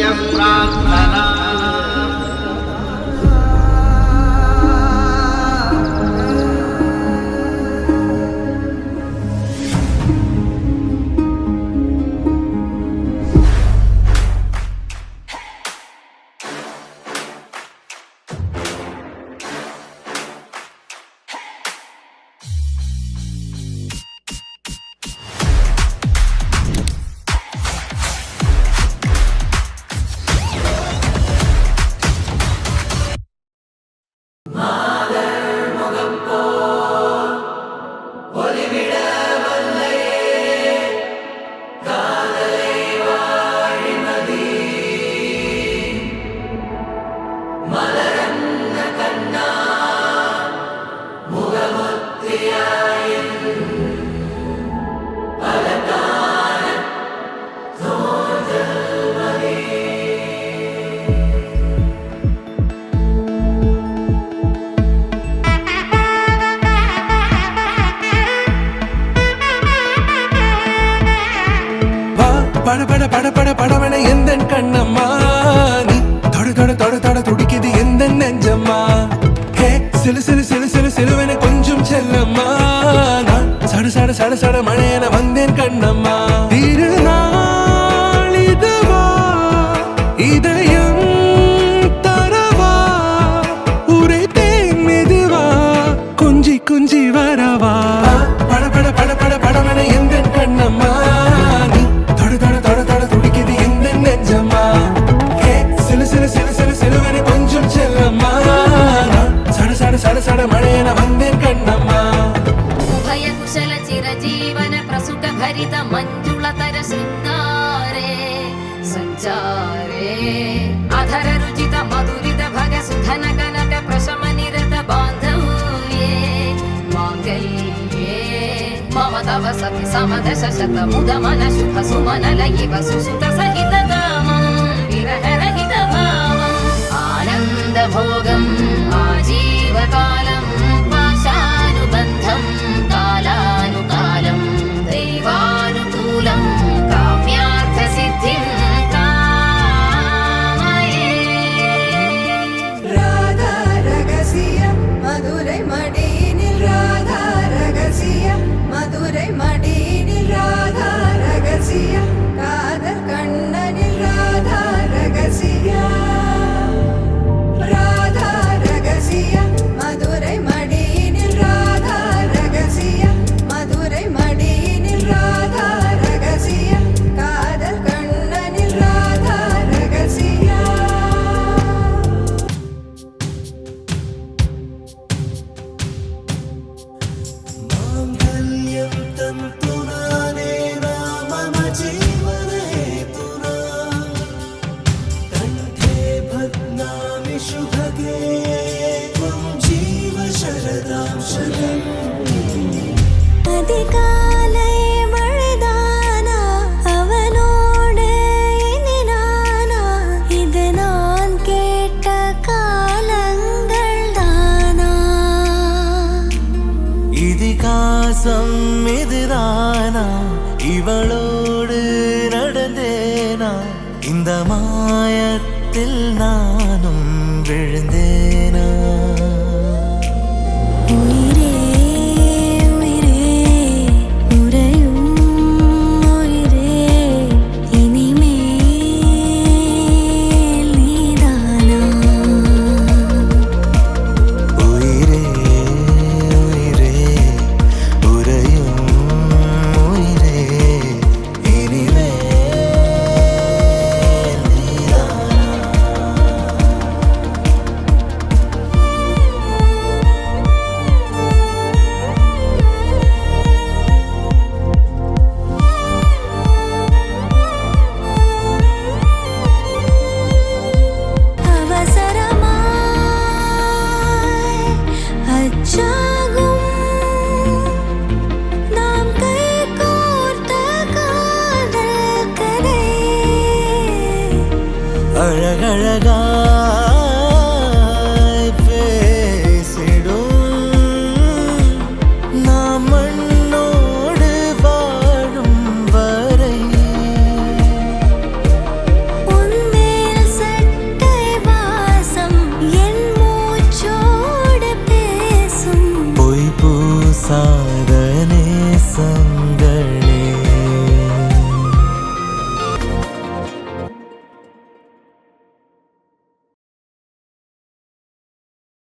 प्रार्थना பட பட பட பட படவன எந்த கண்ணம்மா நீ தொட தொட தொட தொட துடிக்குது எந்த நெஞ்சம்மா ஹே சிலு சிலு சிலு சிலு சிலுவன கொஞ்சம் செல்லம்மா நான் சட சட சட சட மழையன வந்தேன் கண்ணம்மா திருநாள் இதுவா இதயம் தரவா உரைத்தேன் மெதுவா குஞ்சி குஞ்சி வரவா பட பட பட பட படவன எந்த கண்ணம்மா సడ మళేన వందే కన్నమ్మ ఉభయ కుశల చిరజీవన ప్రసుక భరిత మంజుళతర శృంగారే సంచారే అధర రుచిత మధురిత భగ సుధన కనక ప్రశమ నిరత బాంధవ్యే మాంగళ్యే మమ తవ సతి సమదశ శత ముద మన శుభ సుమనల ఇవ సుసుత సహిత కామం విరహ రహిత భావం ఆనంద భోగం ఆజీవకాలం పాశానుబంధం కాలానుకాలం దైవానుకూలం కామ్యార్థ సిద్ధిం కామయే రాధా రగసియ మధుரை మడినిల్ రాధా రగసియ మధుரை మడినిల్ రాధా రగసియ కాదల్ కண்ணనిల్ రాధా రగసియ రాధా రగసియ మధుரை మడినిల్ రాధా రగసియ మధుரை మడినిల్ రాధా రగసియ కాదల్ కண்ணనిల్ రాధా రగసియ మాంగళ్యం తంతునానేనా మమ జీవనహేతునా కంఠే భద్నామి శుభగే త్వం జీవ శరదాం శతం அதிகாலை மழைதானா அவனோடு இனி நானா இது நான் கேட்ட காலங்கள் தானா இதிகாசம் இதுதானா இவளோடு நடந்தேனா இந்த மாயத்தில் நானும் விழுந்தேனா உயிரே உயிரே உறையும் உயிரே இனிமேல் நீதானா உயிரே உயிரே உறையும் உயிரே இனிமேல் நீதானா அவசரமாய் அச்சாகும் நாம் கைகோர்த்த காதல் கதை அழகழகா